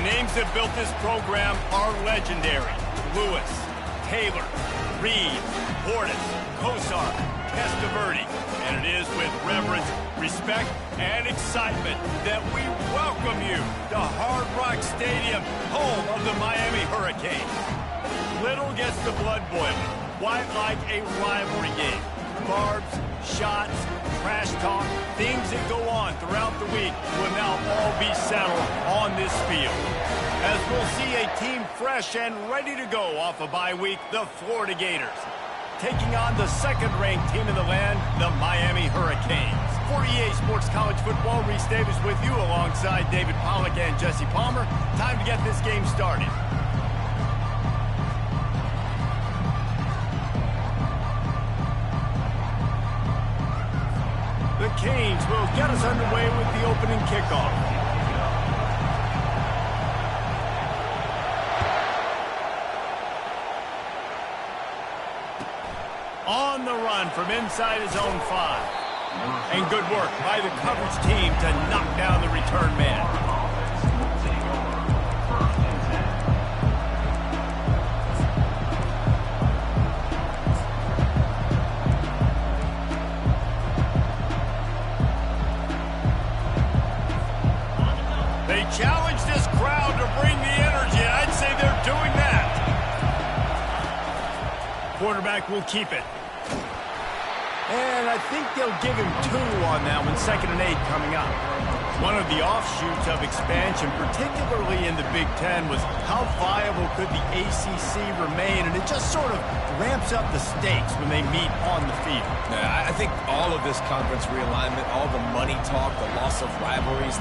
names that built this program are legendary. Lewis, Taylor, Reed, Portis, Kosar, Testaverde. And it is with reverence, respect, and excitement that we welcome you to Hard Rock Stadium, home of the Miami Hurricanes. Little gets the blood boiling, quite like a rivalry game. Barbs, shots, trash talk, things that go on throughout the week will now all be settled on this field. As we'll see a team fresh and ready to go off a bye week, the Florida Gators, taking on the second-ranked team in the land, the Miami Hurricanes. For EA Sports College Football, Reese Davis with you alongside David Pollack and Jesse Palmer. Time to get this game started. The Canes will get us underway with the opening kickoff. On the run from inside his own 5. And good work by the coverage team to knock down the return man. They challenge this crowd to bring the energy, and I'd say they're doing that. Quarterback will keep it. And I think they'll give him 2 on that one, 2nd and 8 coming up. One of the offshoots of expansion, particularly in the Big Ten, was how viable could the ACC remain, and it just sort of ramps up the stakes when they meet on the field. Yeah, I think all of this conference realignment, all the money talk, the loss of rivalries,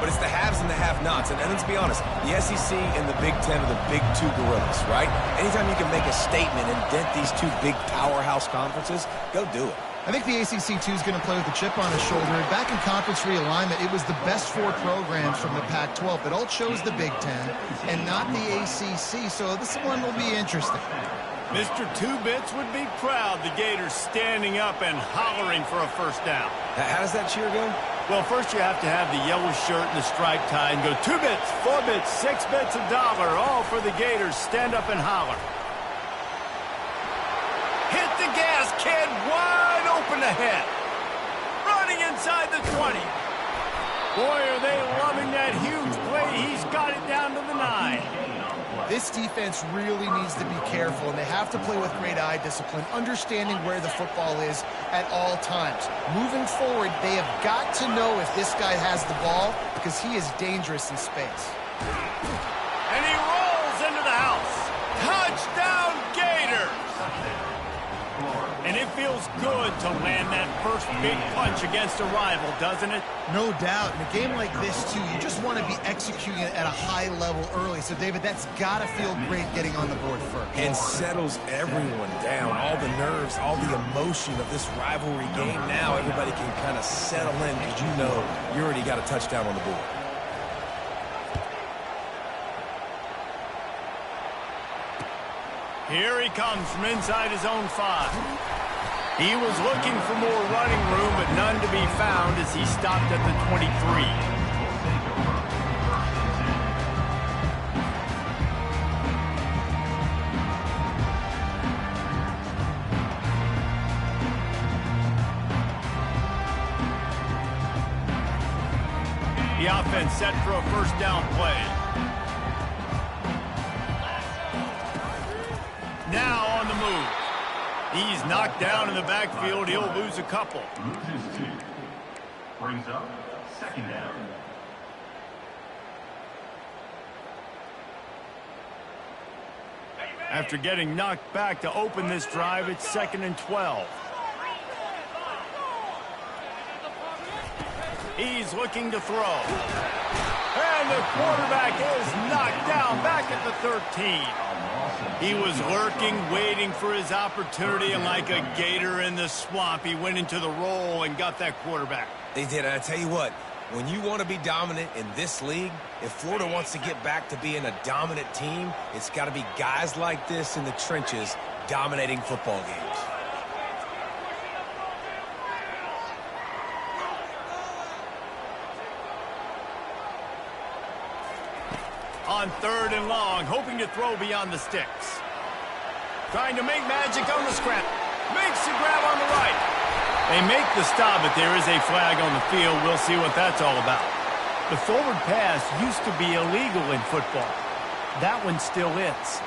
but it's the haves and the have-nots. And let's be honest, the SEC and the Big Ten are the big 2 gorillas, right? Anytime you can make a statement and dent these 2 big powerhouse conferences, go do it. I think the ACC, too, is going to play with a chip on his shoulder. And back in conference realignment, it was the best 4 programs from the Pac-12 that all chose the Big Ten and not the ACC. So this one will be interesting. Mr. Two-Bits would be proud the Gators standing up and hollering for a first down. How does that cheer go? Well, first you have to have the yellow shirt and the striped tie and go 2 bits, 4 bits, 6 bits, $1, all for the Gators. Stand up and holler. Hit the gas, kid, wide open ahead. Running inside the 20. Boy, are they loving that huge play. He's got it down to the 9. This defense really needs to be careful, and they have to play with great eye discipline, understanding where the football is at all times. Moving forward, they have got to know if this guy has the ball, because he is dangerous in space. And he rolls into the house. Touchdown, Gators! And it feels good to land that first big punch against a rival, doesn't it? No doubt. In a game like this, too, you just want to be executing it at a high level early. So, David, that's got to feel great getting on the board first. And settles everyone down. All the nerves, all the emotion of this rivalry game. Now everybody can kind of settle in because you know you already got a touchdown on the board. Here he comes from inside his own 5. He was looking for more running room, but none to be found as he stopped at the 23. The offense set for a first down play. Now on the move. He's knocked down in the backfield. He'll lose a couple. Brings up 2nd down. After getting knocked back to open this drive, it's 2nd and 12. He's looking to throw. And the quarterback is knocked down back at the 13. He was lurking, waiting for his opportunity, and like a gator in the swamp, he went into the roll and got that quarterback. They did, and I tell you what, when you want to be dominant in this league, if Florida wants to get back to being a dominant team, it's got to be guys like this in the trenches dominating football games. on 3rd and long, hoping to throw beyond the sticks. Trying to make magic on the scramble. Makes the grab on the right. They make the stop, but there is a flag on the field. We'll see what that's all about. The forward pass used to be illegal in football. That one still is.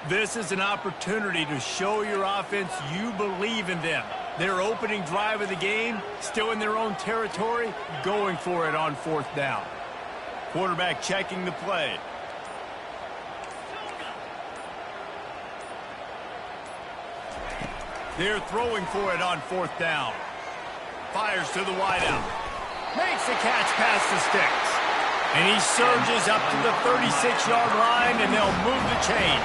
This is an opportunity to show your offense you believe in them. Their opening drive of the game, still in their own territory, going for it on 4th down. Quarterback checking the play. They're throwing for it on 4th down. Fires to the wideout. Makes the catch past the sticks. And he surges up to the 36-yard line, and they'll move the chain.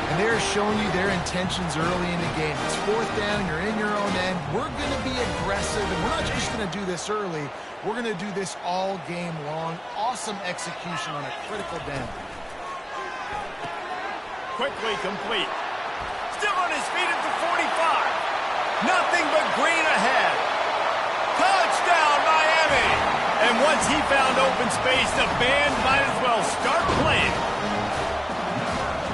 And they're showing you their intentions early in the game. It's 4th down, you're in your own end. We're going to be aggressive, and we're not just going to do this early. We're going to do this all game long. Awesome execution on a critical down. Quickly complete. Still on his feet at the 45. Nothing but green ahead. Touchdown, Miami! And once he found open space, the band might as well start playing.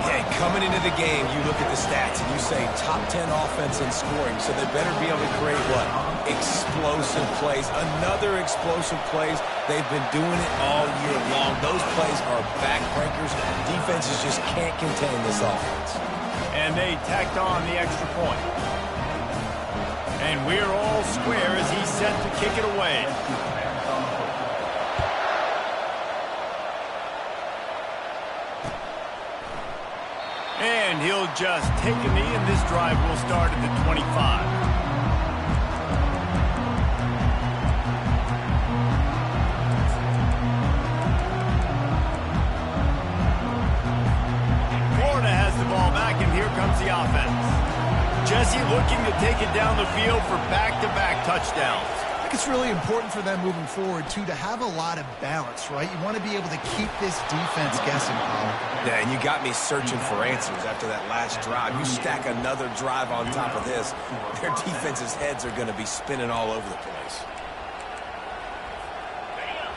Hey, coming into the game, you look at the stats and you say top 10 offense in scoring, so they better be able to create what? Explosive plays. Another explosive plays. They've been doing it all year long. Those plays are backbreakers. Defenses just can't contain this offense. And they tacked on the extra point. And we're all square as he's set to kick it away. And he'll just take a knee, and this drive will start at the 25. And here comes the offense. Jesse looking to take it down the field for back-to-back touchdowns. I think it's really important for them moving forward, too, to have a lot of balance, right? You want to be able to keep this defense guessing, Paul. Yeah, and you got me searching for answers after that last drive. You stack another drive on top of this, their defense's heads are going to be spinning all over the place.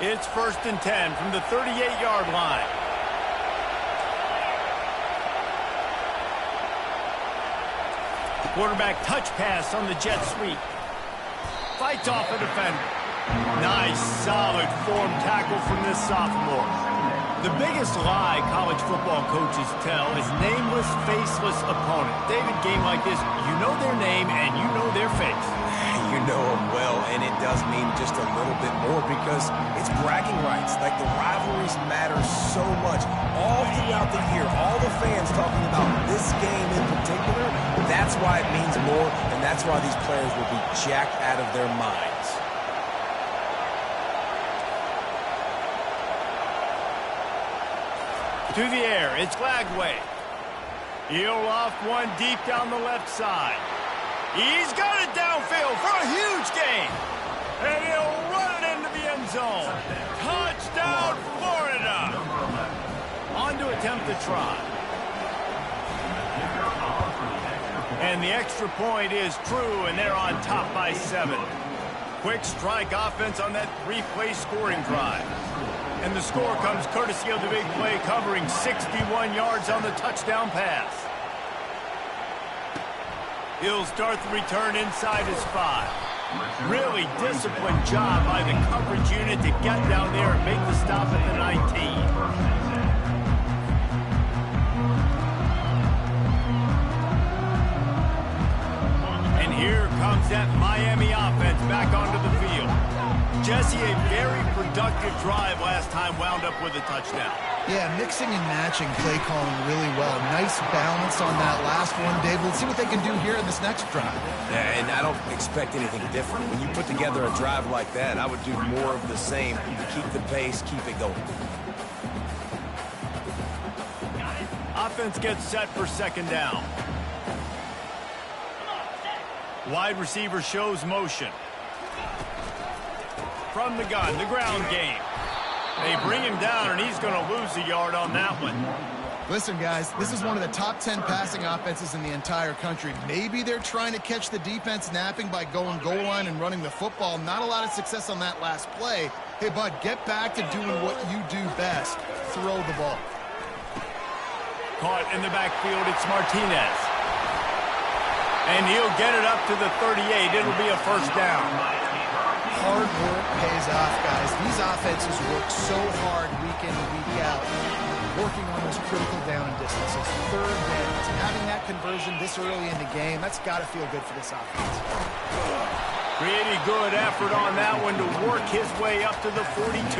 It's 1st and 10 from the 38-yard line. Quarterback touch pass on the jet sweep. Fights off a defender. Nice, solid form tackle from this sophomore. The biggest lie college football coaches tell is nameless, faceless opponent. David, game like this, you know their name and you know their face. You know them well, and it does mean just a little bit more because it's bragging rights. Like, the rivalries matter so much. All throughout the year, all the fans talking about this game in particular, that's why it means more, and that's why these players will be jacked out of their minds. To the air, it's Glagway. He'll loft one deep down the left side. He's got it downfield for a huge gain. And he'll run it into the end zone. Touchdown, Florida. On to attempt the try. And the extra point is true, and they're on top by 7. Quick strike offense on that 3-play scoring drive. And the score comes courtesy of the big play, covering 61 yards on the touchdown pass. He'll start the return inside his 5. Really disciplined job by the coverage unit to get down there and make the stop at the 19. And here comes that Miami offense back onto the field. Jesse, a very productive drive last time, wound up with a touchdown. Yeah, mixing and matching play calling really well. Nice balance on that last one, Dave. Let's see what they can do here in this next drive. Yeah, and I don't expect anything different. When you put together a drive like that, I would do more of the same. Keep the pace, keep it going. Offense gets set for 2nd down. Wide receiver shows motion. From the gun, the ground game. They bring him down, and he's going to lose a yard on that one. Listen, guys, this is one of the top 10 passing offenses in the entire country. Maybe they're trying to catch the defense napping by going goal line and running the football. Not a lot of success on that last play. Hey, bud, get back to doing what you do best. Throw the ball. Caught in the backfield, it's Martinez. And he'll get it up to the 38. It'll be a first down. Hard work pays off, guys. These offenses work so hard week in and week out, working on those critical down distances, third downs, and having that conversion this early in the game, that's got to feel good for this offense. Pretty good effort on that one to work his way up to the 42.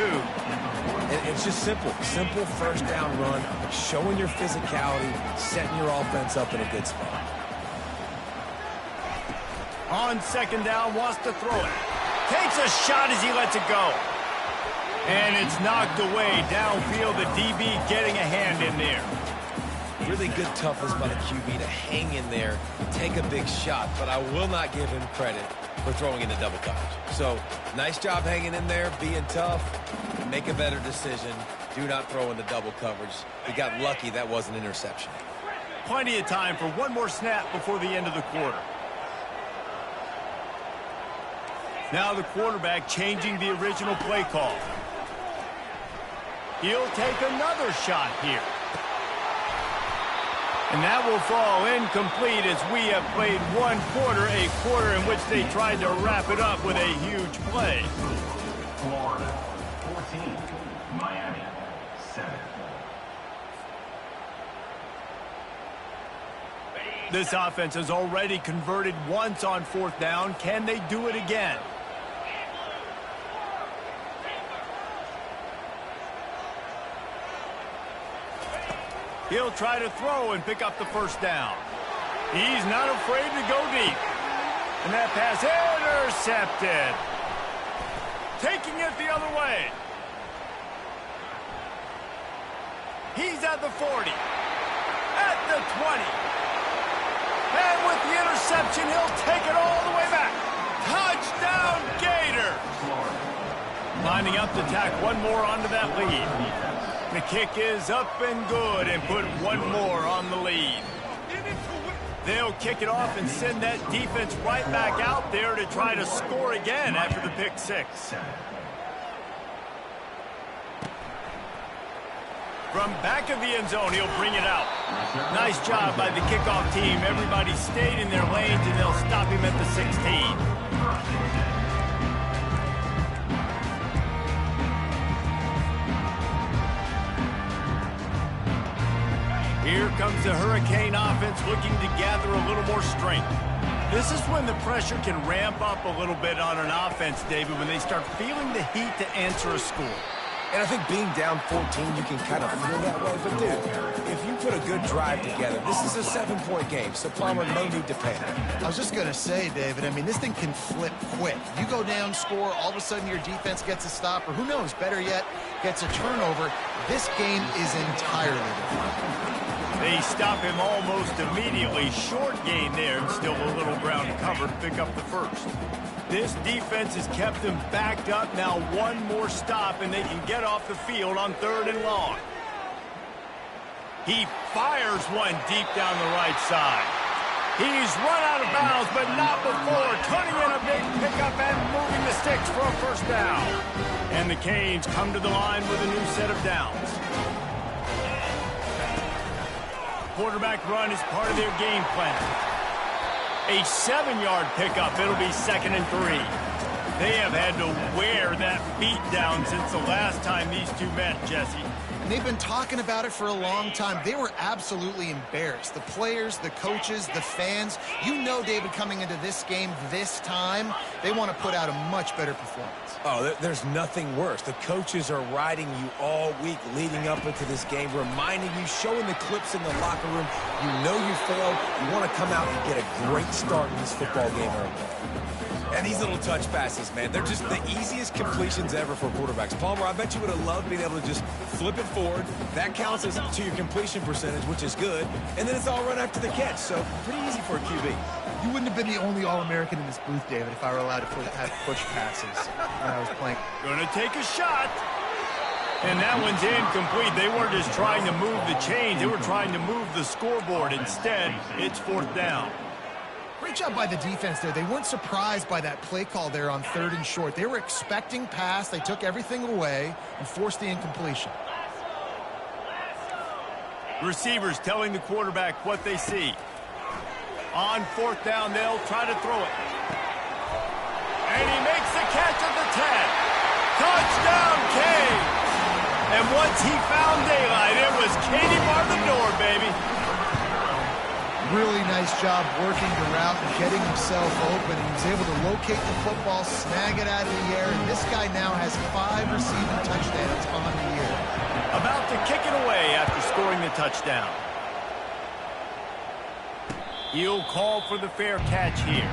And it's just simple first down run, showing your physicality, setting your offense up in a good spot. On second down, wants to throw it. Takes a shot as he lets it go. And it's knocked away downfield. The DB getting a hand in there. Really good toughness by the QB to hang in there, take a big shot, but I will not give him credit for throwing into double coverage. So, nice job hanging in there, being tough, make a better decision. Do not throw into double coverage. He got lucky that was an interception. Plenty of time for one more snap before the end of the quarter. Now the quarterback changing the original play call. He'll take another shot here. And that will fall incomplete as we have played one quarter, a quarter in which they tried to wrap it up with a huge play. Florida 14, Miami 7. This offense has already converted once on fourth down. Can they do it again? He'll try to throw and pick up the first down. He's not afraid to go deep. And that pass intercepted. Taking it the other way. He's at the 40. At the 20. And with the interception, he'll take it all the way back. Touchdown, Gator. Lining up to tack one more onto that lead. The kick is up and good and put one more on the lead. They'll kick it off and send that defense right back out there to try to score again after the pick six. From back of the end zone, he'll bring it out. Nice job by the kickoff team. Everybody stayed in their lanes, and they'll stop him at the 16. Here comes the Hurricane offense looking to gather a little more strength. This is when the pressure can ramp up a little bit on an offense, David, when they start feeling the heat to answer a score. And I think being down 14, you can kind of feel that way. But, dude, if you put a good drive together, this is a 7-point game. So, Palmer, no need to panic. I was just going to say, David, I mean, this thing can flip quick. You go down, score, all of a sudden your defense gets a stop, or who knows, better yet, gets a turnover. This game is entirely different. They stop him almost immediately. Short gain there, and still a little ground cover to pick up the first. This defense has kept them backed up. Now one more stop, and they can get off the field on 3rd and long. He fires one deep down the right side. He's run out of bounds, but not before. Turning in a big pickup and moving the sticks for a first down. And the Canes come to the line with a new set of downs. Quarterback run is part of their game plan. A 7-yard pickup. It'll be 2nd and 3. They have had to wear that beat down since the last time these two met, Jesse. And they've been talking about it for a long time. They were absolutely embarrassed. The players, the coaches, the fans. You know, David, coming into this game this time, they want to put out a much better performance. Oh, there's nothing worse. The coaches are riding you all week leading up into this game, reminding you, showing the clips in the locker room. You know you failed. You want to come out and get a great start in this football game early. And these little touch passes, man, they're just the easiest completions ever for quarterbacks. Palmer, I bet you would have loved being able to just flip it forward. That counts as to your completion percentage, which is good. And then it's all run after the catch, so pretty easy for a QB. You wouldn't have been the only All-American in this booth, David, if I were allowed to have push passes when I was playing. Gonna take a shot. And that one's incomplete. They weren't just trying to move the chains. They were trying to move the scoreboard. Instead, it's 4th down. Great job by the defense there. They weren't surprised by that play call there on 3rd and short. They were expecting pass. They took everything away and forced the incompletion. Receivers telling the quarterback what they see. On 4th down, they'll try to throw it. And he makes the catch at the 10. Touchdown, Canes! And once he found daylight, it was Katie bar the door, baby. Really nice job working the route and getting himself open. He was able to locate the football, snag it out of the air, and this guy now has 5 receiving touchdowns on the year. About to kick it away after scoring the touchdown. He'll call for the fair catch here.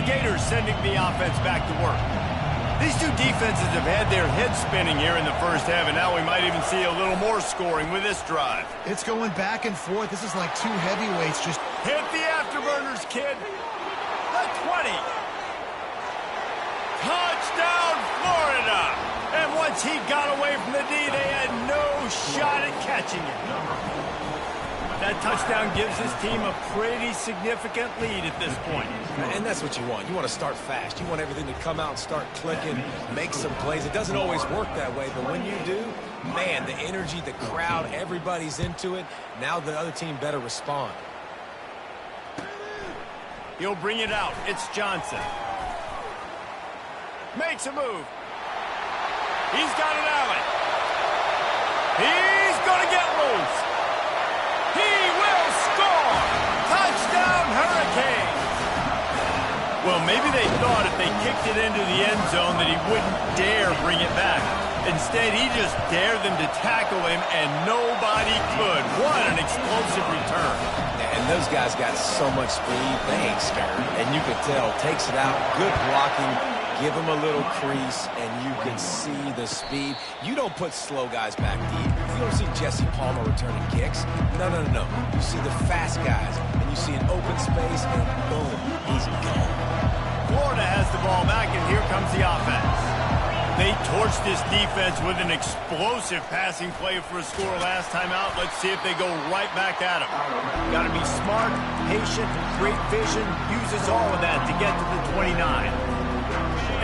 Gators sending the offense back to work. These two defenses have had their heads spinning here in the first half, and now we might even see a little more scoring with this drive. It's going back and forth. This is like two heavyweights just... Hit the afterburners, kid. The 20. Touchdown, Florida. And once he got away from the D, they had no shot at catching it. That touchdown gives his team a pretty significant lead at this point. And that's what you want. You want to start fast. You want everything to come out and start clicking, make some plays. It doesn't always work that way, but when you do, man, the energy, the crowd, everybody's into it. Now the other team better respond. He'll bring it out. It's Johnson. Makes a move. He's got an alley. He's going to get loose. He will score! Touchdown, Hurricanes! Well, maybe they thought if they kicked it into the end zone that he wouldn't dare bring it back. Instead, he just dared them to tackle him, and nobody could. What an explosive return. And those guys got so much speed, they ain't scared. And you can tell, takes it out, good blocking, give him a little crease, and you can see the speed. You don't put slow guys back deep. You don't see Jesse Palmer returning kicks. No. You see the fast guys, and you see an open space, and boom, he's gone. Florida has the ball back, and here comes the offense. They torched this defense with an explosive passing play for a score last time out. Let's see if they go right back at him. Got to be smart, patient, great vision, uses all of that to get to the 29.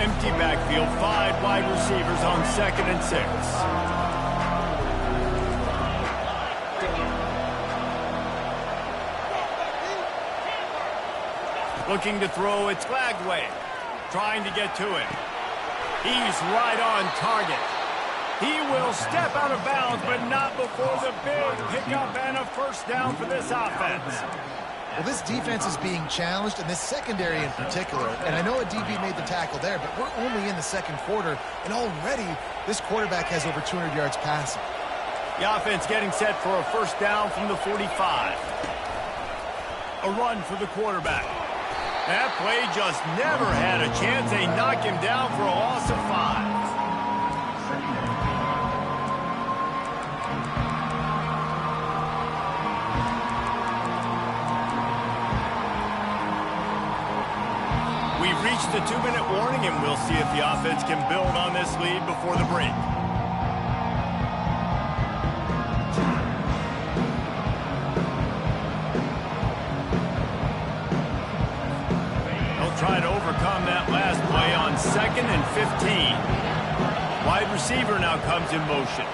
Empty backfield, 5 wide receivers on 2nd and 6. Looking to throw, it's Glagway. Trying to get to it. He's right on target. He will step out of bounds, but not before the big pickup and a first down for this offense. Well, this defense is being challenged, and this secondary in particular. And I know a DB made the tackle there, but we're only in the 2nd quarter, and already this quarterback has over 200 yards passing. The offense getting set for a first down from the 45. A run for the quarterback. That play just never had a chance. They knock him down for a loss of 5. We've reached the 2-minute warning, and we'll see if the offense can build on this lead before the break. They'll try to overcome that last play on 2nd and 15. Wide receiver now comes in motion.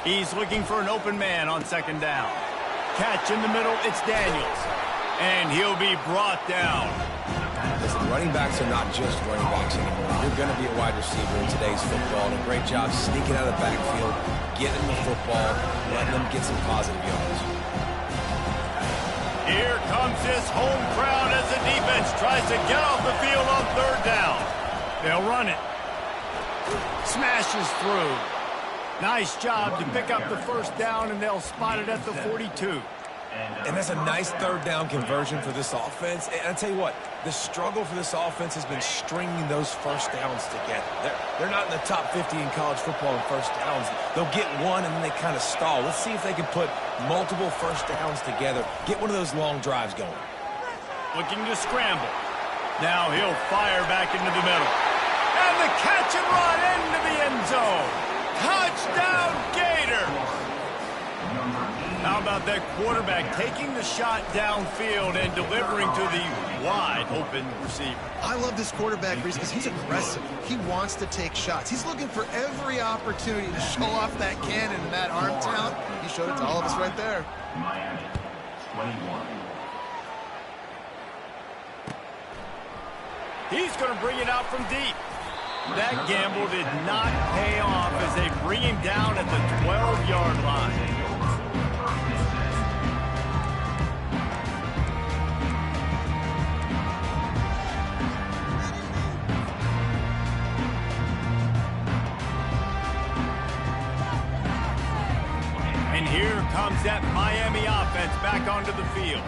He's looking for an open man on 2nd down. Catch in the middle, it's Daniels. And he'll be brought down. Listen, running backs are not just running backs anymore. You're going to be a wide receiver in today's football. And a great job sneaking out of the backfield, getting the football, letting them get some positive yards. Here comes this home crowd as the defense tries to get off the field on 3rd down. They'll run it. Smashes through. Nice job to pick up the first down, and they'll spot it at the 42. And that's a nice third down conversion for this offense. And I'll tell you what, the struggle for this offense has been stringing those first downs together. They're not in the top 50 in college football in first downs. They'll get one and then they kind of stall. Let's see if they can put multiple first downs together, get one of those long drives going. Looking to scramble. Now he'll fire back into the middle. And the catch and run into the end zone. Touchdown, Gator! How about that quarterback taking the shot downfield and delivering to the wide-open receiver? I love this quarterback, Reese, because he's aggressive. He wants to take shots. He's looking for every opportunity to show off that cannon and that arm talent. He showed it to all of us right there. Miami, 21. He's going to bring it out from deep. That gamble did not pay off as they bring him down at the 12-yard line. And here comes that Miami offense back onto the field.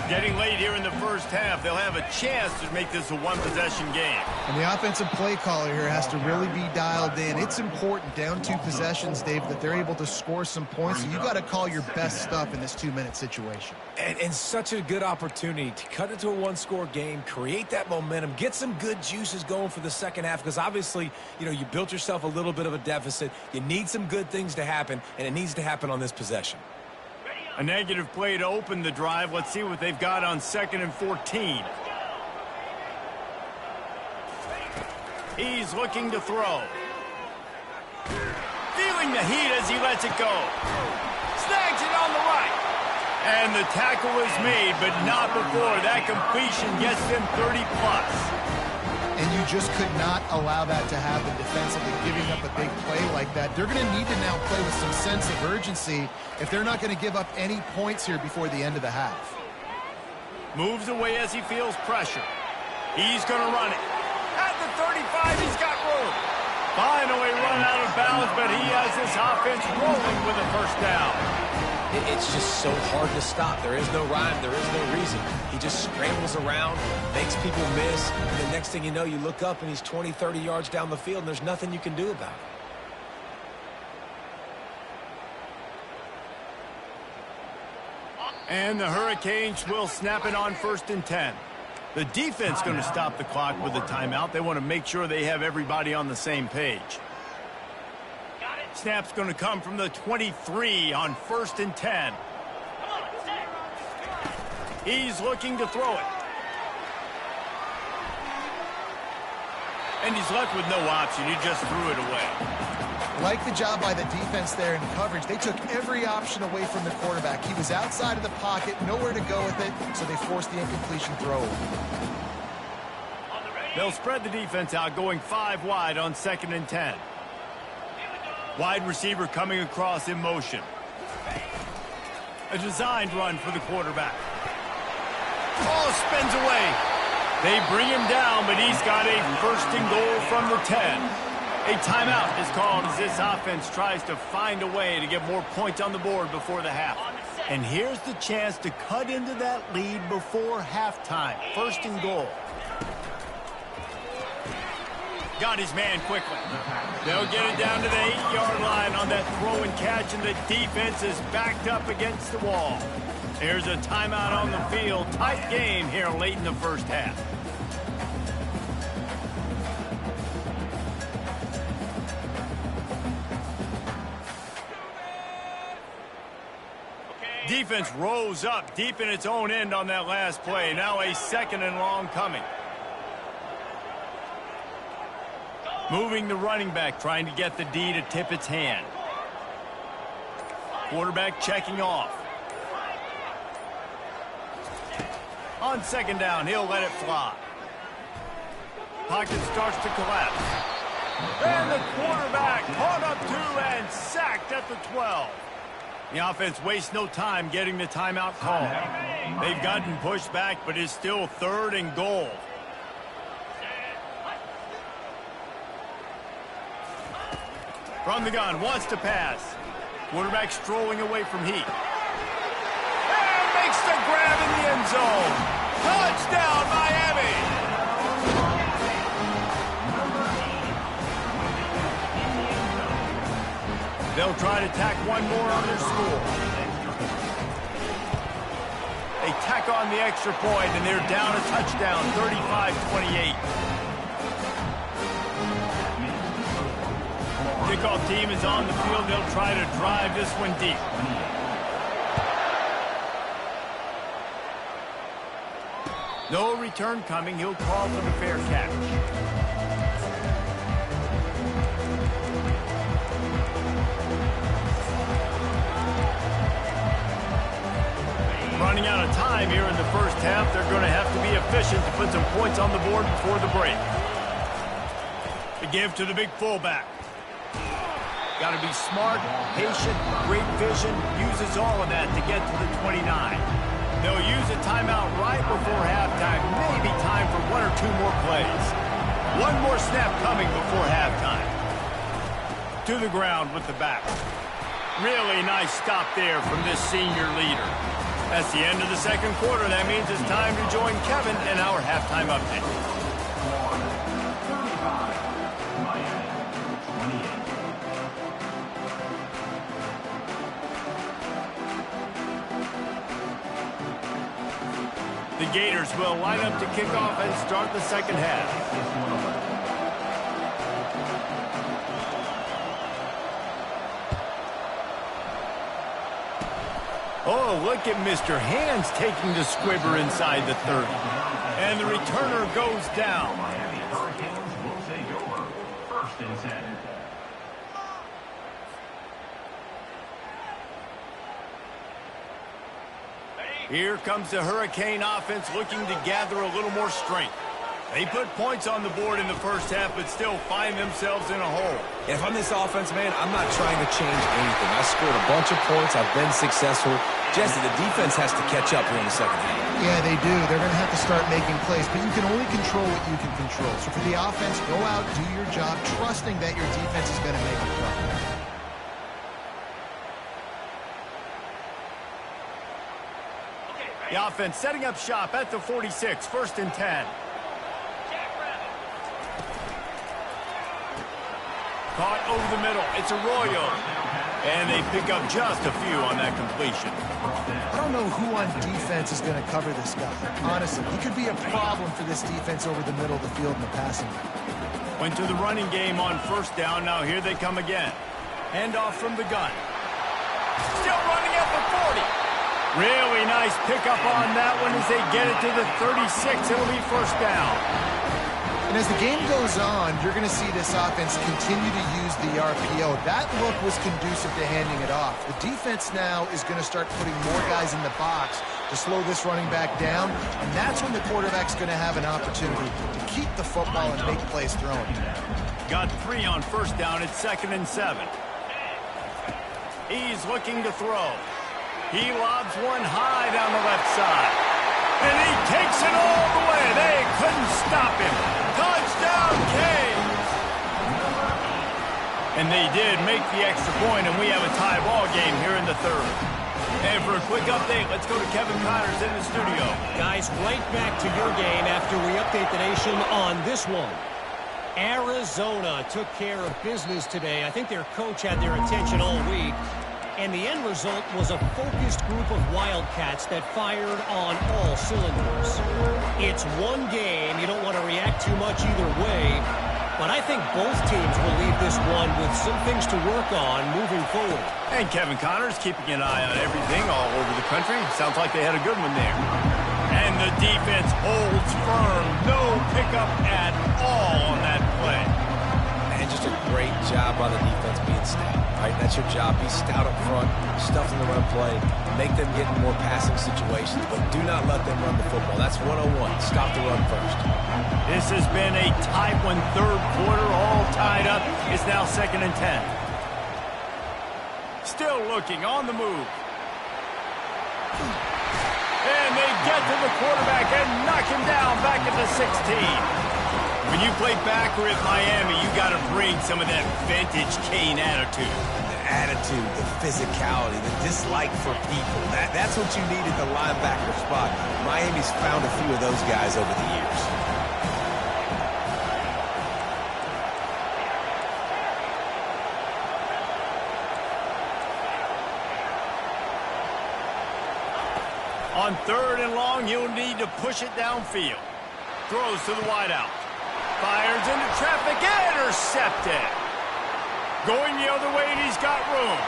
Getting late here in the first half, they'll have a chance to make this a one-possession game. And the offensive play caller here has to really be dialed in. It's important, down 2 possessions, Dave, that they're able to score some points. So you got to call your best stuff in this 2-minute situation. And such a good opportunity to cut it to a one-score game, create that momentum, get some good juices going for the second half, because obviously, you know, you built yourself a little bit of a deficit. You need some good things to happen, and it needs to happen on this possession. A negative play to open the drive. Let's see what they've got on 2nd and 14. He's looking to throw. Feeling the heat as he lets it go. Snags it on the right. And the tackle is made, but not before that completion gets them 30+. And you just could not allow that to happen defensively, giving up a big play like that. They're going to need to now play with some sense of urgency if they're not going to give up any points here before the end of the half. Moves away as he feels pressure. He's going to run it. At the 35, he's got room. Finally run out of bounds, but he has this offense rolling with a first down. It's just so hard to stop. There is no rhyme. There is no reason. He just scrambles around, makes people miss, and the next thing you know, you look up and he's 20, 30 yards down the field, and there's nothing you can do about it. And the Hurricanes will snap it on 1st and 10. The defense going to stop the clock with a timeout. They want to make sure they have everybody on the same page. Snap's going to come from the 23 on 1st and 10. He's looking to throw it. And he's left with no option. He just threw it away. Like the job by the defense there in coverage. They took every option away from the quarterback. He was outside of the pocket, nowhere to go with it, so they forced the incompletion throw. They'll spread the defense out, going 5 wide on 2nd and 10. Wide receiver coming across in motion. A designed run for the quarterback. Oh, spins away. They bring him down, but he's got a 1st and goal from the 10. A timeout is called as this offense tries to find a way to get more points on the board before the half. And here's the chance to cut into that lead before halftime. 1st and goal. Got his man quickly. They'll get it down to the 8-yard line on that throw and catch, and the defense is backed up against the wall. There's a timeout on the field. Tight game here late in the first half. Defense rose up deep in its own end on that last play. Now a 2nd and long coming. Moving the running back, trying to get the D to tip its hand. Quarterback checking off. On 2nd down, he'll let it fly. Pocket starts to collapse. And the quarterback caught up to and sacked at the 12. The offense wastes no time getting the timeout call. They've gotten pushed back, but it's still 3rd and goal. From the gun, wants to pass. Quarterback strolling away from heat. end zone. Touchdown, Miami! They'll try to tack one more on their score. They tack on the extra point, and they're down a touchdown, 35-28. Kickoff team is on the field. They'll try to drive this one deep. No return coming. He'll call for the fair catch. Running out of time here in the first half. They're going to have to be efficient to put some points on the board before the break. The give to the big fullback. Got to be smart, patient, great vision, uses all of that to get to the 29. They'll use a timeout right before halftime, maybe time for one or two more plays. One more snap coming before halftime. To the ground with the back. Really nice stop there from this senior leader. That's the end of the second quarter. That means it's time to join Kevin in our halftime update. The Gators will line up to kick off and start the second half. Oh, look at Mr. Hands taking the squibber inside the 30. And the returner goes down. Miami Hurricanes will take over. 1st and 10. Here comes the Hurricane offense looking to gather a little more strength. They put points on the board in the first half, but still find themselves in a hole. If I'm this offense, man, I'm not trying to change anything. I scored a bunch of points. I've been successful. Jesse, the defense has to catch up here in the second half. Yeah, they do. They're going to have to start making plays, but you can only control what you can control. So for the offense, go out, do your job, trusting that your defense is going to make a play. The offense setting up shop at the 46, 1st and 10. Caught over the middle. It's Arroyo. And they pick up just a few on that completion. I don't know who on defense is going to cover this guy. Honestly, he could be a problem for this defense over the middle of the field in the passing game. Went to the running game on 1st down. Now here they come again. Handoff from the gun. Still running at the 40. Really nice pickup on that one as they get it to the 36. It'll be 1st down. And as the game goes on, you're going to see this offense continue to use the RPO. That look was conducive to handing it off. The defense now is going to start putting more guys in the box to slow this running back down, and that's when the quarterback's going to have an opportunity to keep the football and make plays throwing. Got 3 on 1st down. It's 2nd and 7. He's looking to throw. He lobs one high down the left side. And he takes it all the way. They couldn't stop him. Touchdown, Canes! And they did make the extra point, and we have a tie ball game here in the 3rd. And for a quick update, let's go to Kevin Connors in the studio. Guys, right back to your game after we update the nation on this one. Arizona took care of business today. I think their coach had their attention all week. And the end result was a focused group of Wildcats that fired on all cylinders. It's one game. You don't want to react too much either way. But I think both teams will leave this one with some things to work on moving forward. And Kevin Connors keeping an eye on everything all over the country. Sounds like they had a good one there. And the defense holds firm. No pickup at all on that play. And just a great job by the defense being stout. Right? That's your job. Be stout up front, stuff in the run play, make them get in more passing situations, but do not let them run the football. That's 101. Stop the run first. This has been a tight one, 3rd quarter, all tied up. It's now 2nd and 10. Still looking on the move. And they get to the quarterback and knock him down back at the 16. When you play back or at Miami, you got to bring some of that vintage Cane attitude. The attitude, the physicality, the dislike for people. That's what you need at the linebacker spot. spot. Miami's found a few of those guys over the years. On 3rd and long, he'll need to push it downfield. Throws to the wideout. Fires into traffic. Intercepted. Going the other way, and he's got room.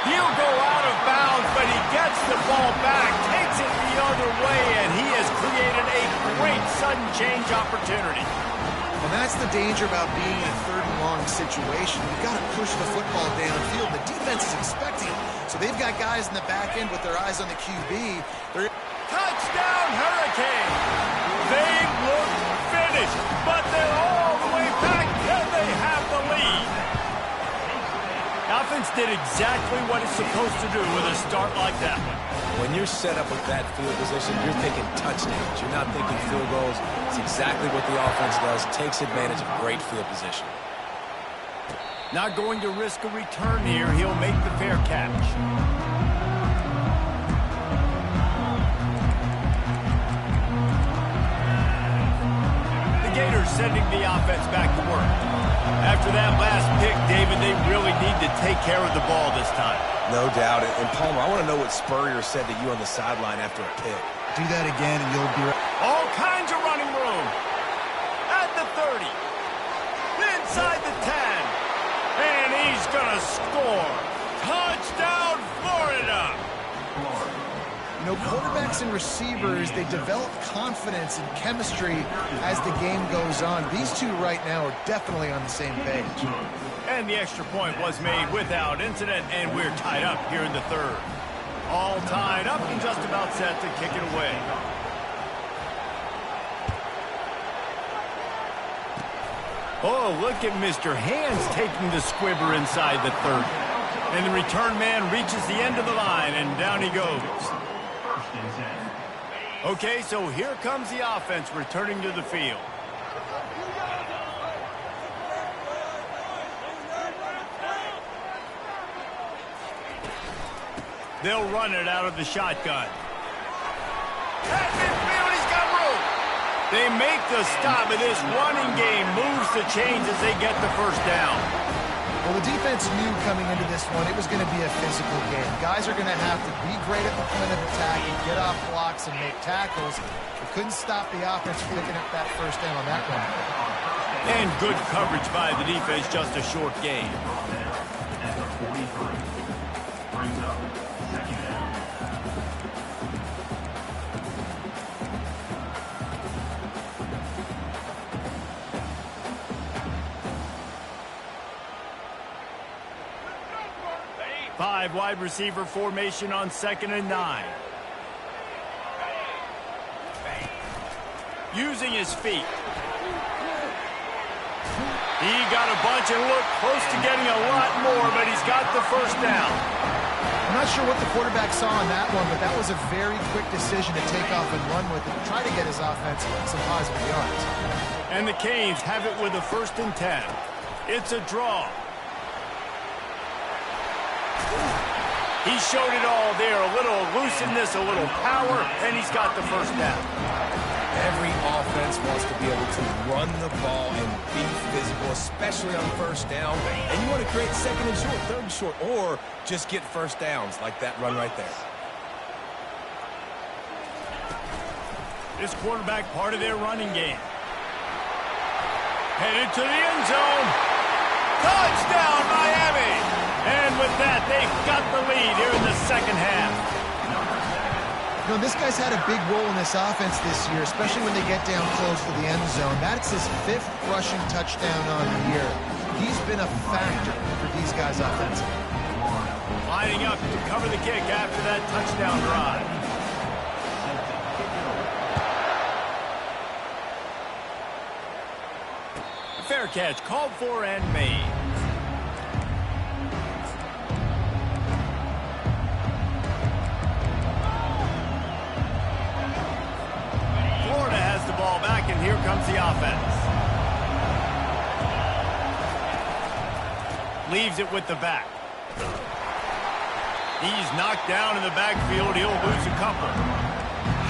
He'll go out of bounds, but he gets the ball back, takes it the other way, and he has created a great sudden change opportunity. And that's the danger about being in a 3rd and long situation. You've got to push the football downfield. The defense is expecting it. So they've got guys in the back end with their eyes on the QB. Touchdown, Hurricane! They look finished, but they're all the way back, and they have the lead. Offense did exactly what it's supposed to do with a start like that one. When you're set up with that field position, you're thinking touchdowns. You're not thinking field goals. It's exactly what the offense does. Takes advantage of great field position. Not going to risk a return here. He'll make the fair catch. The Gators sending the offense back to work. After that last pick, David, they really need to take care of the ball this time. No doubt. And Palmer, I want to know what Spurrier said to you on the sideline after a pick. Do that again, and you'll be right. All kinds of running room. At the 30. Inside the 10. And he's going to score. Touchdown, Florida. You know, quarterbacks and receivers, they develop confidence and chemistry as the game goes on. These two right now are definitely on the same page. And the extra point was made without incident, and we're tied up here in the 3rd. All tied up and just about set to kick it away. Oh, look at Mr. Hands taking the squibber inside the 30. And the return man reaches the end of the line, and down he goes. Okay, so here comes the offense returning to the field. They'll run it out of the shotgun. At midfield, he's got room. They make the stop, and this running game moves the chains as they get the first down. Well, the defense knew coming into this one it was going to be a physical game. Guys are going to have to be great at the point of attack and get off blocks and make tackles. They couldn't stop the offense from picking up that first down on that one. And good coverage by the defense, just a short gain. At the 43. Brings up 2nd down. Five wide receiver formation on 2nd and 9. Using his feet. He got a bunch and looked close to getting a lot more, but he's got the first down. I'm not sure what the quarterback saw on that one, but that was a very quick decision to take off and run with it, try to get his offense some positive yards. And the Canes have it with a 1st and 10. It's a draw. He showed it all there, a little elusiveness, a little power, and he's got the first down. Every offense wants to be able to run the ball and be physical, especially on 1st down. And you want to create 2nd and short, 3rd and short, or just get first downs like that run right there. This quarterback part of their running game. Headed to the end zone. Touchdown, Miami! And with that, they've got the lead here in the 2nd half. You know, this guy's had a big role in this offense this year, especially when they get down close to the end zone. That's his 5th rushing touchdown on the year. He's been a factor for these guys offensively. Lining up to cover the kick after that touchdown drive. Fair catch called for and made. Florida has the ball back, and here comes the offense. Leaves it with the back. He's knocked down in the backfield. He'll lose a couple.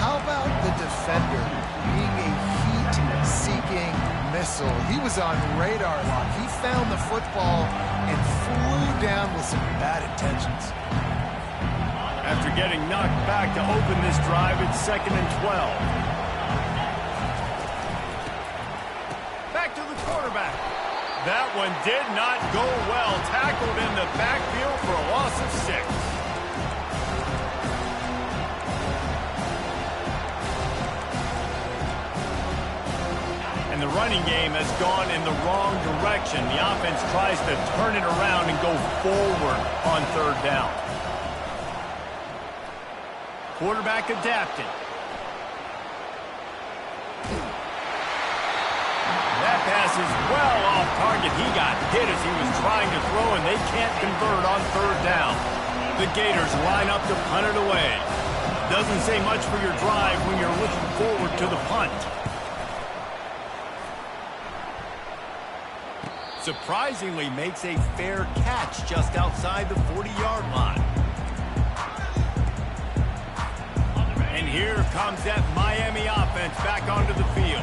how about the defender being a heat-seeking missile? He was on radar lock. He found the football and flew down with some bad intentions. After getting knocked back to open this drive, it's 2nd and 12. Back to the quarterback. That one did not go well. Tackled in the backfield for a loss of 6. And the running game has gone in the wrong direction. The offense tries to turn it around and go forward on 3rd down. Quarterback adapted. That pass is well off target. He got hit as he was trying to throw, and they can't convert on 3rd down. The Gators line up to punt it away. Doesn't say much for your drive when you're looking forward to the punt. Surprisingly makes a fair catch just outside the 40-yard line. And here comes that Miami offense back onto the field.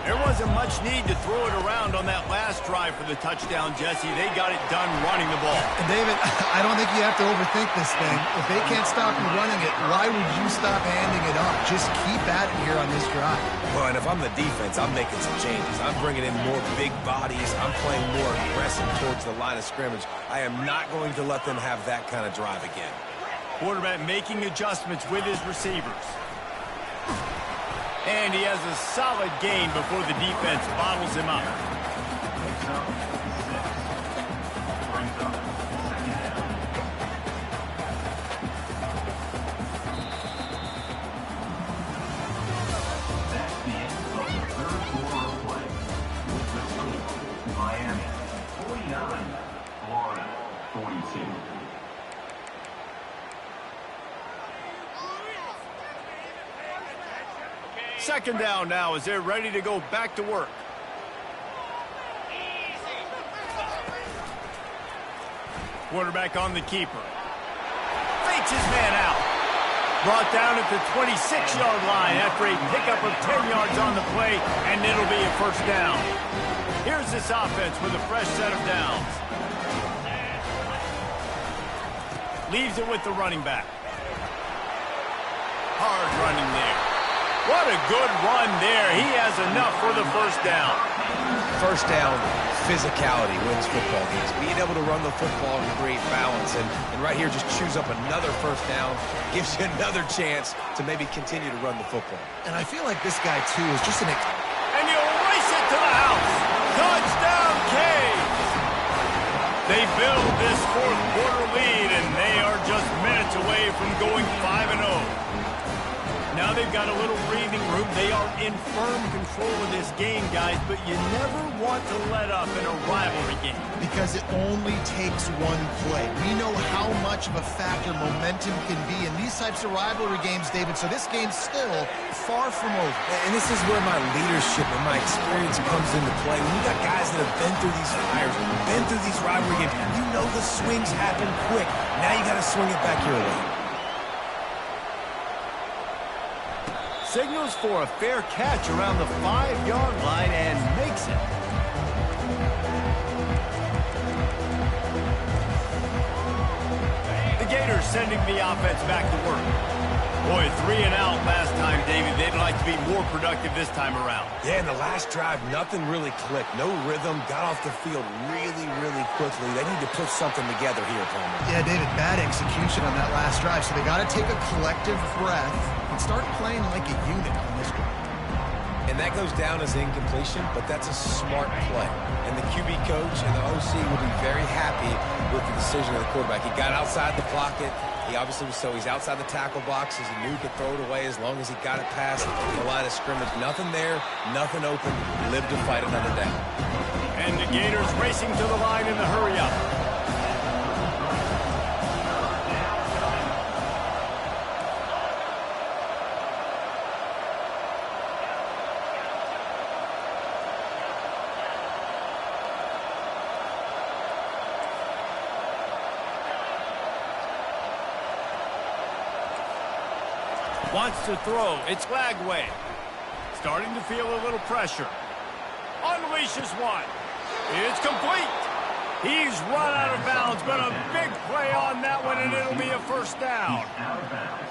There wasn't much need to throw it around on that last drive for the touchdown, Jesse. They got it done running the ball. And David, I don't think you have to overthink this thing. If they can't stop you running it, why would you stop handing it off? Just keep at it here on this drive. Well, and if I'm the defense, I'm making some changes. I'm bringing in more big bodies. I'm playing more aggressive towards the line of scrimmage. I am not going to let them have that kind of drive again. Quarterback making adjustments with his receivers. And he has a solid gain before the defense bottles him up. Picks up 6. Brings up 2nd down. That's the end of the 3rd quarter of play. With the score, Miami 49, Florida 42. Second down now as they're ready to go back to work. Quarterback on the keeper. Fakes his man out. Brought down at the 26-yard line after a pickup of 10 yards on the play, and it'll be a 1st down. Here's this offense with a fresh set of downs. Leaves it with the running back. Hard running there. What a good run there. He has enough for the 1st down. 1st down, physicality wins football games. Being able to run the football and create balance. And right here, just choose up another 1st down. Gives you another chance to maybe continue to run the football. And I feel like this guy, too, is just an... And you race it to the house. Touchdown, Caves. They build this 4th quarter lead, and they are just minutes away from going 5-0. Now they've got a little breathing room. They are in firm control of this game, guys, but you never want to let up in a rivalry game. Because it only takes one play. We know how much of a factor momentum can be in these types of rivalry games, David, so this game's still far from over. And this is where my leadership and my experience comes into play. When you got guys that have been through these fires, been through these rivalry games, you know the swings happen quick. Now you got to swing it back your way. Signals for a fair catch around the 5-yard line and makes it. The Gators sending the offense back to work. Boy, 3 and out last time, David. They'd like to be more productive this time around. Yeah, in the last drive, nothing really clicked. No rhythm. Got off the field really, really quickly. They need to put something together here, Palmer. Yeah, David, bad execution on that last drive, so they got to take a collective breath and start playing like a unit on this drive. And that goes down as incompletion, but that's a smart play. And the QB coach and the OC will be very happy with the decision of the quarterback. He got outside the pocket. He obviously was he's outside the tackle boxes. He knew he could throw it away as long as he got it past the line of scrimmage. Nothing there, nothing open. Live to fight another down. And the Gators racing to the line in the hurry up. Wants to throw. It's Lagway. Starting to feel a little pressure. Unleashes one. It's complete. He's run out of bounds, but a big play on that one, and it'll be a first down.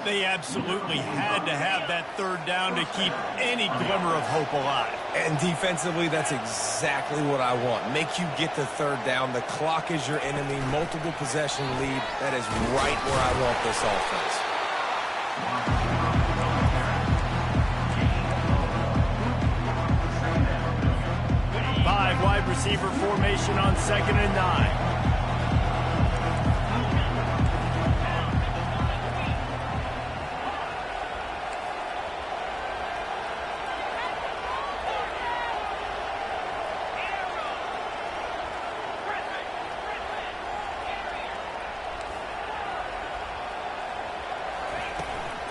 They absolutely had to have that third down to keep any glimmer of hope alive. And defensively, that's exactly what I want. Make you get the third down. The clock is your enemy. Multiple possession lead. That is right where I want this offense. 5 wide receiver formation on 2nd and 9.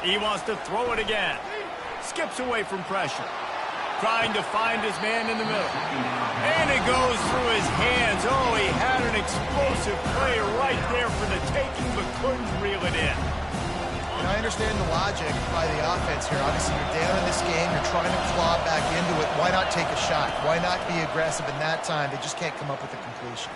He wants to throw it again. Skips away from pressure. Trying to find his man in the middle. And it goes through his hands. Oh, he had an explosive play right there for the taking, but couldn't reel it in. And I understand the logic by the offense here. Obviously, you're down in this game. You're trying to claw back into it. Why not take a shot? Why not be aggressive in that time? They just can't come up with a completion.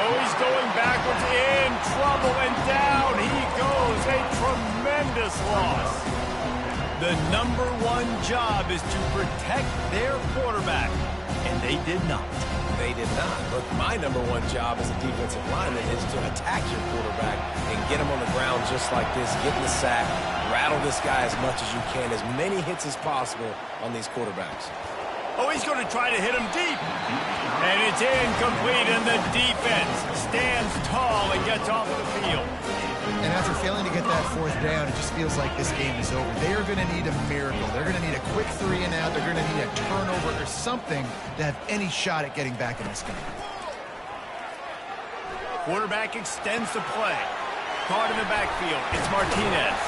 Oh, he's going backwards, in trouble, and down he goes. A tremendous loss. The #1 job is to protect their quarterback, and they did not. They did not. Look, my #1 job as a defensive lineman is to attack your quarterback and get him on the ground just like this, get in the sack, rattle this guy as much as you can, as many hits as possible on these quarterbacks. Oh, he's going to try to hit him deep. And it's incomplete, and the defense stands tall and gets off the field. And after failing to get that 4th down, it just feels like this game is over. They are going to need a miracle. They're going to need a quick 3 and out. They're going to need a turnover or something to have any shot at getting back in this game. Quarterback extends the play. Caught in the backfield. It's Martinez.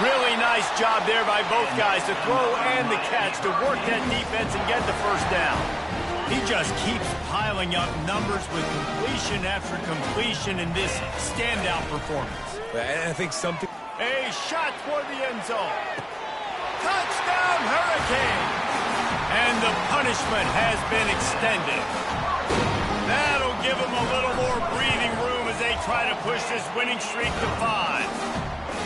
Really nice job there by both guys to throw and the catch to work that defense and get the first down. He just keeps piling up numbers with completion after completion in this standout performance. And I think something... A shot toward the end zone. Touchdown, Hurricane! And the punishment has been extended. That'll give them a little more breathing room as they try to push this winning streak to 5.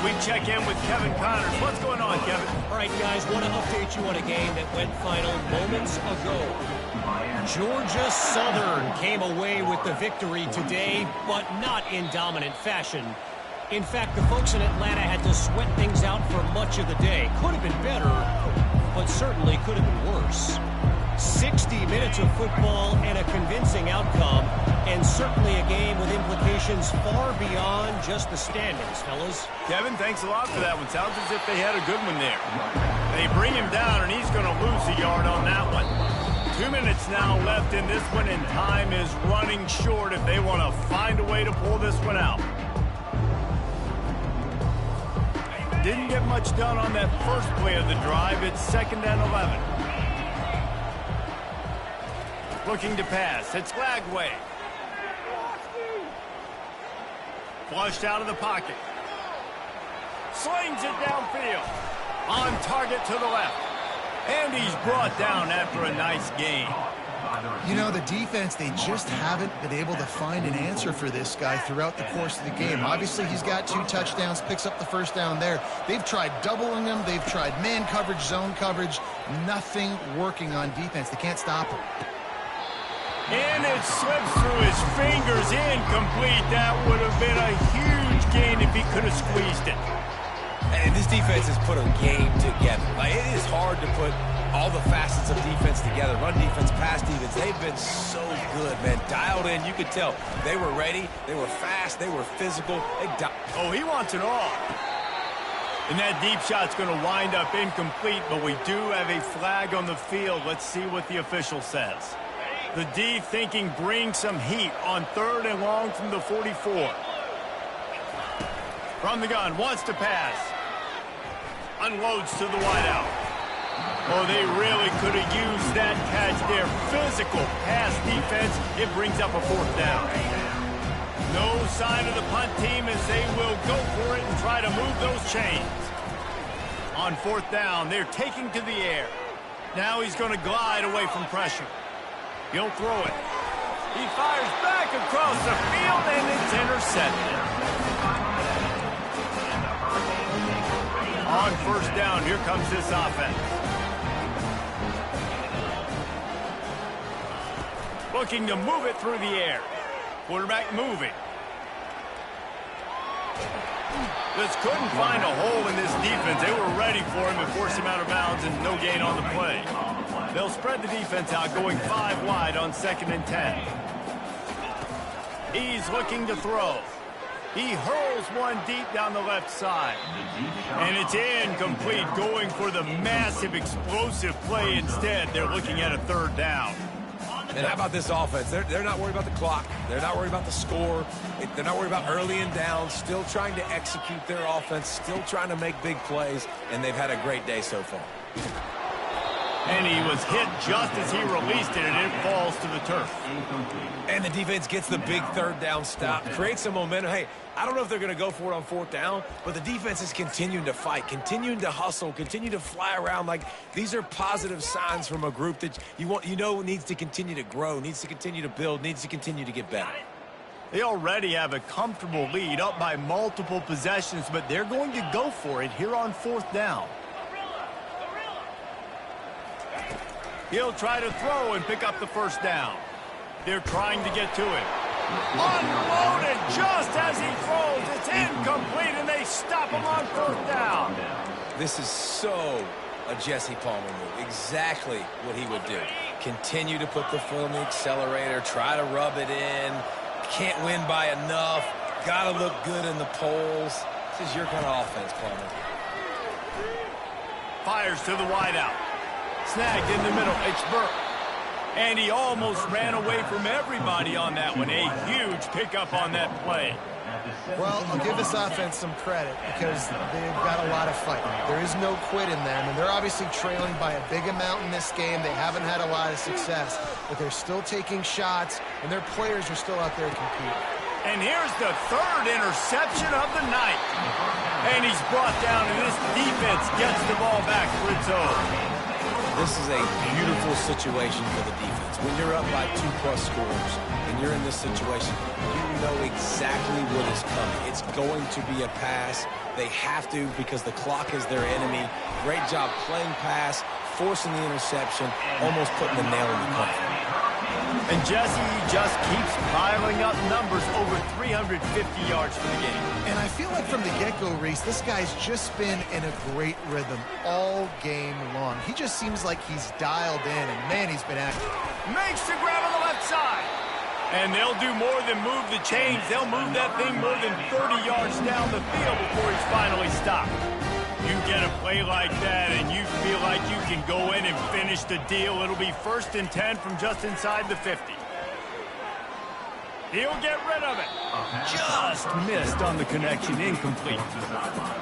We check in with Kevin Connors. What's going on, Kevin? All right, guys, want to update you on a game that went final moments ago. Georgia Southern came away with the victory today, but not in dominant fashion. In fact, the folks in Atlanta had to sweat things out for much of the day. Could have been better, but certainly could have been worse. 60 minutes of football and a convincing outcome, and certainly a game with implications far beyond just the standings, fellas. Kevin, thanks a lot for that one. Sounds as if they had a good one there. They bring him down, and he's going to lose a yard on that one. 2 minutes now left in this one, and time is running short if they want to find a way to pull this one out. Didn't get much done on that first play of the drive. It's 2nd and 11. Looking to pass. It's Lagway. Flushed out of the pocket. Slings it downfield. On target to the left. And he's brought down after a nice gain. You know, the defense, they just haven't been able to find an answer for this guy throughout the course of the game. Obviously, he's got 2 touchdowns, picks up the first down there. They've tried doubling him. They've tried man coverage, zone coverage. Nothing working on defense. They can't stop him. And it slips through his fingers, incomplete. That would have been a huge gain if he could have squeezed it. And this defense has put a game together. Like, it is hard to put all the facets of defense together. Run defense, pass defense. They've been so good, man. Dialed in. You could tell they were ready. They were fast. They were physical. Oh, he wants it all. And that deep shot's going to wind up incomplete, but we do have a flag on the field. Let's see what the official says. The D thinking bring some heat on 3rd and long from the 44. From the gun, wants to pass. Unloads to the wideout. Oh, they really could have used that catch there. Physical pass defense. It brings up a 4th down. No sign of the punt team as they will go for it and try to move those chains. On 4th down, they're taking to the air. Now he's going to glide away from pressure. He'll throw it. He fires back across the field, and it's intercepted. On 1st down, here comes this offense. Looking to move it through the air. Quarterback moving. Just couldn't find a hole in this defense. They were ready for him and forced him out of bounds, and no gain on the play. They'll spread the defense out, going 5 wide on 2nd and 10. He's looking to throw. He hurls one deep down the left side. And it's incomplete, going for the massive explosive play instead. They're looking at a 3rd down. And how about this offense? They're not worried about the clock. They're not worried about the score. They're not worried about early and down. Still trying to execute their offense. Still trying to make big plays. And they've had a great day so far. And he was hit just as he released it, and it falls to the turf. And the defense gets the big 3rd down stop. Creates some momentum. Hey, I don't know if they're going to go for it on 4th down, but the defense is continuing to fight, continuing to hustle, continue to fly around. Like, these are positive signs from a group that you know needs to continue to grow, needs to continue to build, needs to continue to get better. They already have a comfortable lead, up by multiple possessions, but they're going to go for it here on 4th down. He'll try to throw and pick up the 1st down. They're trying to get to him. Unloaded just as he throws. It's incomplete, and they stop him on 4th down. This is so a Jesse Palmer move. Exactly what he would do. Continue to put the foot on the accelerator, try to rub it in. Can't win by enough. Got to look good in the polls. This is your kind of offense, Palmer. Fires to the wideout. Snagged in the middle. It's Burke. And he almost ran away from everybody on that one. A huge pickup on that play. Well, I'll give this offense some credit because they've got a lot of fight. There is no quit in them, and they're obviously trailing by a big amount in this game. They haven't had a lot of success, but they're still taking shots, and their players are still out there competing. And here's the 3rd interception of the night. And he's brought down, and this defense gets the ball back for its own. This is a beautiful situation for the defense. When you're up by 2+ scores and you're in this situation, you know exactly what is coming. It's going to be a pass. They have to because the clock is their enemy. Great job playing pass, forcing the interception, almost putting the nail in the coffin. And Jesse just keeps piling up numbers, over 350 yards for the game. And I feel like from the get-go, Reese, this guy's just been in a great rhythm all game long. He just seems like he's dialed in, and man, he's been active. Makes the grab on the left side. And they'll do more than move the chains. They'll move that thing more than 30 yards down the field before he's finally stopped. You get a play like that and you feel like you can go in and finish the deal. It'll be 1st and 10 from just inside the 50. He'll get rid of it. Just missed on the connection, incomplete.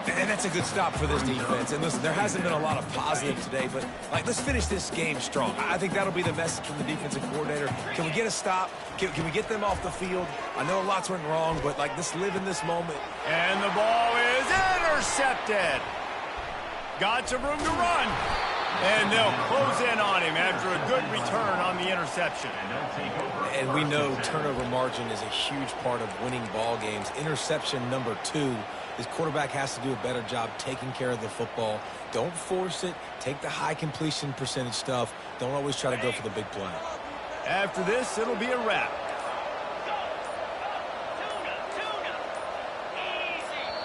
And that's a good stop for this defense. And listen, there hasn't been a lot of positive today, but let's finish this game strong. I think that'll be the message from the defensive coordinator. Can we get a stop? Can we get them off the field? I know lots went wrong, but let's live in this moment. And the ball is intercepted. Got some room to run. And they'll close in on him after a good return on the interception. And we know turnover margin is a huge part of winning ball games. Interception number 2. His quarterback has to do a better job taking care of the football. Don't force it. Take the high completion percentage stuff. Don't always try to go for the big play. After this, it'll be a wrap.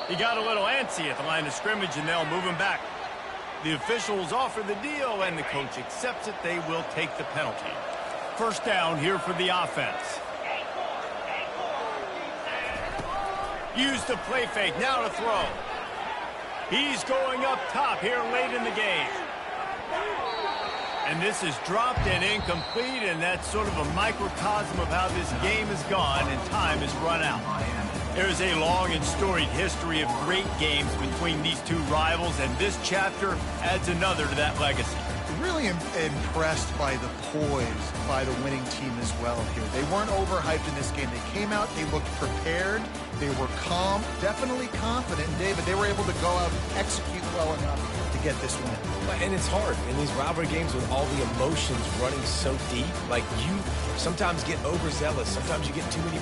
He got a little antsy at the line of scrimmage, and they'll move him back. The officials offer the deal, and the coach accepts it. They will take the penalty. 1st down here for the offense. Use the play fake, now to throw. He's going up top here late in the game. And this is dropped and incomplete, and that's sort of a microcosm of how this game has gone, and time has run out. There's a long and storied history of great games between these two rivals, and this chapter adds another to that legacy. Really impressed by the poise by the winning team as well here. They weren't overhyped in this game. They came out, they looked prepared, they were calm, definitely confident. And David, they were able to go out and execute well enough to get this win. And it's hard in these rivalry games with all the emotions running so deep. Like, you sometimes get overzealous. Sometimes you get too many